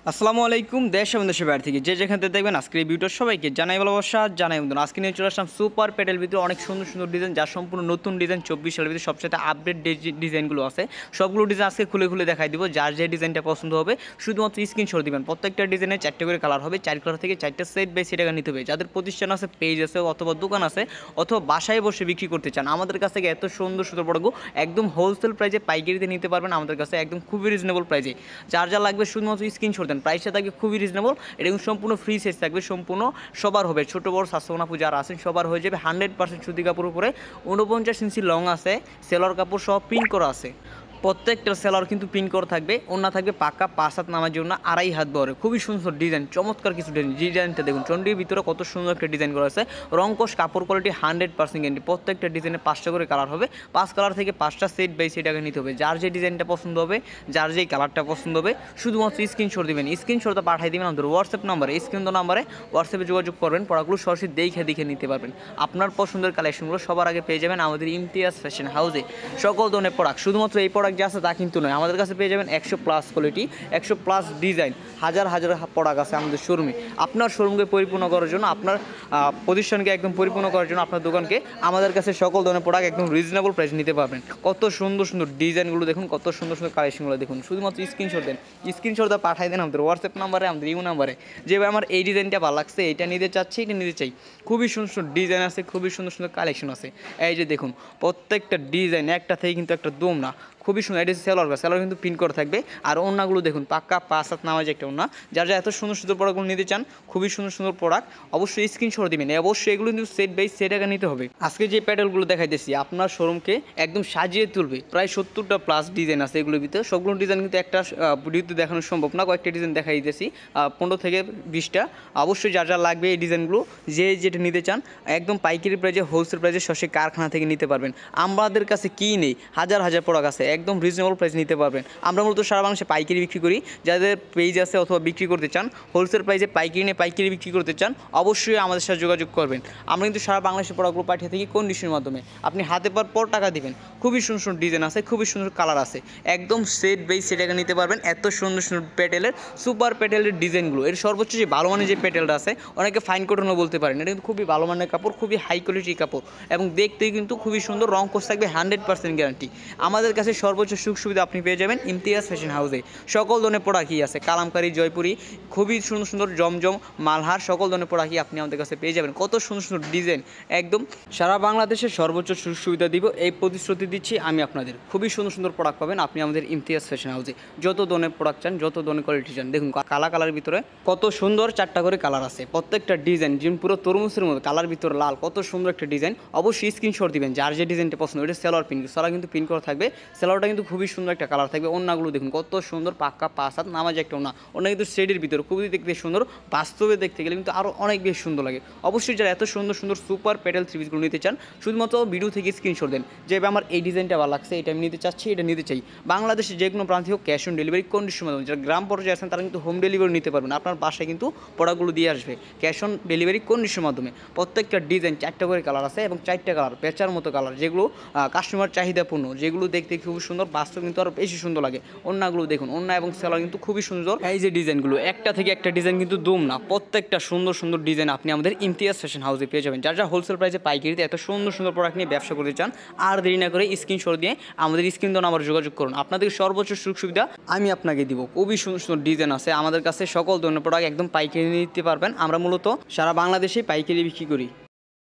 আসসালামু আলাইকুম। দেশ এবং দেশের বাইরে থেকে যে যেখান থেকে দেখবেন আজকের এই ভিডিওর সবাইকে জানাই ভালোবাসা, জানাই বন্ধুন। আজকে নিয়ে চলে আসলাম সুপার পেটেল ভিতরে অনেক সুন্দর সুন্দর ডিজাইন, যা সম্পূর্ণ নতুন ডিজাইন 24 সালের ভিতরে সবচেয়ে আপডেট ডিজাইনগুলো আছে। সবগুলো ডিজাইন আজকে খুলে খুলে দেখাই দিব। যার যে ডিজাইনটা পছন্দ হবে শুধুমাত্র স্ক্রিনশট দিবেন। প্রত্যেকটা ডিজাইনে 4টে করে কালার হবে, 4 কালার থেকে 4টা সেট বাই সেট টাকা নিতে হবে। যাদের প্রতিষ্ঠান আছে, পেজ আছে অথবা দোকান আছে অথবা বাসায় বসে বিক্রি করতে চান, আমাদের কাছ থেকে এত সুন্দর সুন্দর প্রোডাক্টগুলো একদম হোলসেল প্রাইসে পাইকারিতে নিতে পারবেন আমাদের কাছে, একদম খুবই রিজনেবল প্রাইসে। যার যা লাগবে শুধুমাত্র স্ক্রিনশট দেন। প্রাইসটা থাকবে খুবই রিজনেবল, এটা কিন্তু সম্পূর্ণ ফ্রি সাইজ থাকবে, সম্পূর্ণ সবার হবে। ছোটো বড় স্বাস্থ্যবান আপু যারা আছেন সবার হয়ে যাবে। 100% সুতি কাপড় উপরে 49 ইঞ্চি লং আছে, সেলর কাপড় সহ প্রিন্ট করা আছে। প্রত্যেকটা সেলার কিন্তু প্রিন্ট করা থাকবে, ওনা থাকবে পাক্কা 5 হাত নামার জন্য 2.5 হাত বড়। খুবই সুন্দর ডিজাইন, চমৎকার কিছু ডিজাইন। ডিজাইনটা দেখুন, চন্ডির ভিতরে কত সুন্দর একটা ডিজাইন করা আছে। রংকশ কাপড় কোয়ালিটি 100% গ্যারান্টি। প্রত্যেকটা ডিজাইনে 5টা করে কালার হবে, 5 কালার থেকে 5টা সেট বাই সেট টাকা নিতে হবে। যার যে ডিজাইনটা পছন্দ হবে, যার যেই কালারটা পছন্দ হবে শুধুমাত্র স্ক্রিনশট দেবেন। স্ক্রিনশটটা পাঠিয়ে দেবেন আমাদের হোয়াটসঅ্যাপ নাম্বারে, স্ক্রিন নাম্বারে হোয়াটসঅ্যাপে যোগাযোগ করবেন। প্রোডাক্টগুলো সরাসরি দেখে নিতে পারবেন। আপনার পছন্দের কালেকশনগুলো সবার আগে পেয়ে যাবেন আমাদের ইমতিয়াজ ফ্যাশন হাউসে। সকল ধরনের প্রোডাক্ট, শুধুমাত্র এই প্রোডাক্ট যা আছে তা কিন্তু নয়, আমাদের কাছে পেয়ে যাবেন 100+ কোয়ালিটি, 100+ ডিজাইন, হাজার হাজার প্রোডাক্ট আছে আমাদের শোরুমে। আপনার শোরুমকে পরিপূর্ণ করার জন্য, আপনার প্রতিষ্ঠানকে একদম পরিপূর্ণ করার জন্য, আপনার দোকানকে আমাদের কাছে সকল ধরনের প্রোডাক্ট একদম রিজনেবল প্রাইস নিতে পারবেন। কত সুন্দর সুন্দর ডিজাইনগুলো দেখুন, কত সুন্দর সুন্দর কালেকশনগুলো দেখুন। শুধুমাত্র স্ক্রিনশট দেন, স্ক্রিনশটটা পাঠিয়ে দেন আমাদের হোয়াটসঅ্যাপ নাম্বারে, আমাদের ইউ নাম্বারে, যে ভাই আমার এই ডিজাইনটা ভালো লাগছে, এটা নিতে চাচ্ছি, এটা নিতে চাই। খুবই সুন্দর সুন্দর ডিজাইন আছে, খুবই সুন্দর সুন্দর কালেকশন আছে। এই যে দেখুন, প্রত্যেকটা ডিজাইন একটা থেকে কিন্তু একটা দম না, খুবই সুন্দর। এটা সেলর কিন্তু প্রিন্ট করা থাকবে। আর ওড়নাগুলো দেখুন, পাক্কা 5 হাত নামাজ একটা ওড়না। যারা এত সুন্দর সুন্দর প্রোডাক্টগুলো নিতে চান, খুবই সুন্দর সুন্দর প্রোডাক্ট, অবশ্যই স্ক্রিনশট দিবেন। অবশ্যই এগুলো কিন্তু সেট বাই সেট টাকা নিতে হবে। আজকে যে প্যাটেলগুলো দেখাইতেছি আপনার শোরুমকে একদম সাজিয়ে তুলবে। প্রায় 70টা প্লাস ডিজাইন আছে এগুলোর ভিতরে। সবগুলো ডিজাইন কিন্তু একটা ভিডিওতে দেখানো সম্ভব না, কয়েকটা ডিজাইন দেখাই দিতেছি, 15 থেকে 20টা। অবশ্যই যা যা লাগবে এই ডিজাইনগুলো যে যেটা নিতে চান একদম পাইকারি প্রাইজে, হোলসেল প্রাইজে সরাসরি কারখানা থেকে নিতে পারবেন। আমাদের কাছে কি নেই, হাজার হাজার প্রোডাক্ট আছে, একদম রিজনেবল প্রাইস নিতে পারবেন। আমরা মূলত সারা বাংলাদেশে পাইকারি বিক্রি করি। যাদের পেজ আছে অথবা বিক্রি করতে চান, হোলসেল প্রাইসে পাইকারি নিয়ে পাইকারি বিক্রি করতে চান, অবশ্যই আমাদের সাথে যোগাযোগ করবেন। আমরা কিন্তু সারা বাংলাদেশের প্রোডাক্টগুলো পাঠিয়ে থাকি কন্ডিশনের মাধ্যমে। আপনি হাতে পাওয়ার পর টাকা দিবেন। খুবই সুন্দর সুন্দর ডিজাইন আছে, খুবই সুন্দর কালার আছে, একদম সেট বাই সেট টাকা নিতে পারবেন। এত সুন্দর সুন্দর প্যাটেলের, সুপার প্যাটেলের ডিজাইনগুলো, এর সর্বোচ্চ যে ভালো মানের যে প্যাটেলটা আছে, অনেকে ফাইন কটনও বলতে পারেন, এটা কিন্তু খুবই ভালো মানের কাপড়, খুবই হাই কোয়ালিটির কাপড় এবং দেখতেই কিন্তু খুবই সুন্দর। রং কোর্স থাকবে 100% গ্যারান্টি। আমাদের কাছে সর্বোচ্চ সুখ সুবিধা আপনি পেয়ে যাবেন ইমতিয়াজ ফ্যাশন হাউসে। সকল ধরনের প্রোডাক্টই আছে, কালামকারী, জয়পুরি, খুবই সুন্দর সুন্দর জমজম, মালহার, সকল ধরনের প্রোডাক্টই আপনি আমাদের কাছে পেয়ে যাবেন। কত সুন্দর সুন্দর ডিজাইন, একদম সারা বাংলাদেশের সর্বোচ্চ সুযোগ সুবিধা দিব, এই প্রতিশ্রুতি দিচ্ছি আমি আপনাদের। খুবই সুন্দর সুন্দর প্রোডাক্ট পাবেন আপনি আমাদের ইমতিয়াজ ফ্যাশন হাউসে। যত ধরনের প্রোডাক্ট চান, যত ধরনের কোয়ালিটি চান, দেখুন কালারের ভিতরে কত সুন্দর 4টা করে কালার আছে। প্রত্যেকটা ডিজাইন যেমন পুরো তরমুজের মতো, কালার ভিতরে লাল, কত সুন্দর একটা ডিজাইন। অবশ্যই স্ক্রিনশট দিবেন যার যে ডিজাইনটা পছন্দ। এটা সেলার প্রিন্ট, সেলার কিন্তু প্রিন্ট করা থাকবে। সেলারটা কিন্তু খুবই সুন্দর একটা কালার থাকবে। ওড়নাগুলো দেখুন কত সুন্দর, পাক্কা 5 হাত নামাজ একটা ওড়না। ওড়না কিন্তু শেডের ভিতরে খুবই দেখতে সুন্দর, বাস্তবে দেখতে গেলে কিন্তু আরও অনেক বেশি সুন্দর লাগে। অবশ্যই যারা এত সুন্দর সুন্দর সুপার প্যাটেল থ্রি পিসগুলো নিতে চান, শুধুমাত্র ভিডিও থেকে স্ক্রিনশট দেন যে আমার এই ডিজাইনটা ভালো লাগছে, এটা আমি নিতে চাচ্ছি, এটা নিতে চাই। বাংলাদেশে যে কোনো প্রান্তে হোক, ক্যাশ অন ডেলিভারি কন্ডিশন মাধ্যমে। যারা গ্রাম পর্যায়ে আছেন তারা কিন্তু হোম ডেলিভারি নিতে পারবেন, আপনার বাসায় কিন্তু প্রোডাক্টগুলো দিয়ে আসবে ক্যাশ অন ডেলিভারি কন্ডিশন মাধ্যমে। প্রত্যেকটা ডিজাইন 4টা করে কালার আছে এবং 4টা কালার বেচার মতো কালার, যেগুলো কাস্টমার চাহিদাপূর্ণ, যেগুলো দেখতে খুব সুন্দর, বাস্তব কিন্তু আরও বেশি সুন্দর লাগে। ওড়নাগুলো দেখুন, ওড়না এবং সেলার কিন্তু খুবই সুন্দর। এই যে ডিজাইনগুলো, একটা থেকে একটা ডিজাইন কিন্তু দম না, প্রত্যেকটা সুন্দর সুন্দর ডিজাইন আপনি আমাদের ইমতিয়াজ ফ্যাশন হাউসে পেয়ে যাবেন। যারা হোলসেল প্রাইসে পাইকারিতে এত সুন্দর সুন্দর প্রোডাক্ট নিয়ে ব্যবসা করতে চান, আর দেরি না করে স্ক্রিনশট দিয়ে আমাদের স্ক্রিন দেওয়া নাম্বারে যোগাযোগ করুন। আপনাদের সর্বোচ্চ সুযোগ সুবিধা আমি আপনাকে দিব। খুবই সুন্দর সুন্দর ডিজাইন আছে আমাদের কাছে, সকল ধরনের প্রোডাক্ট একদম পাইকারি নিতে পারবেন। আমরা মূলত সারা বাংলাদেশে পাইকারি বিক্রি করি।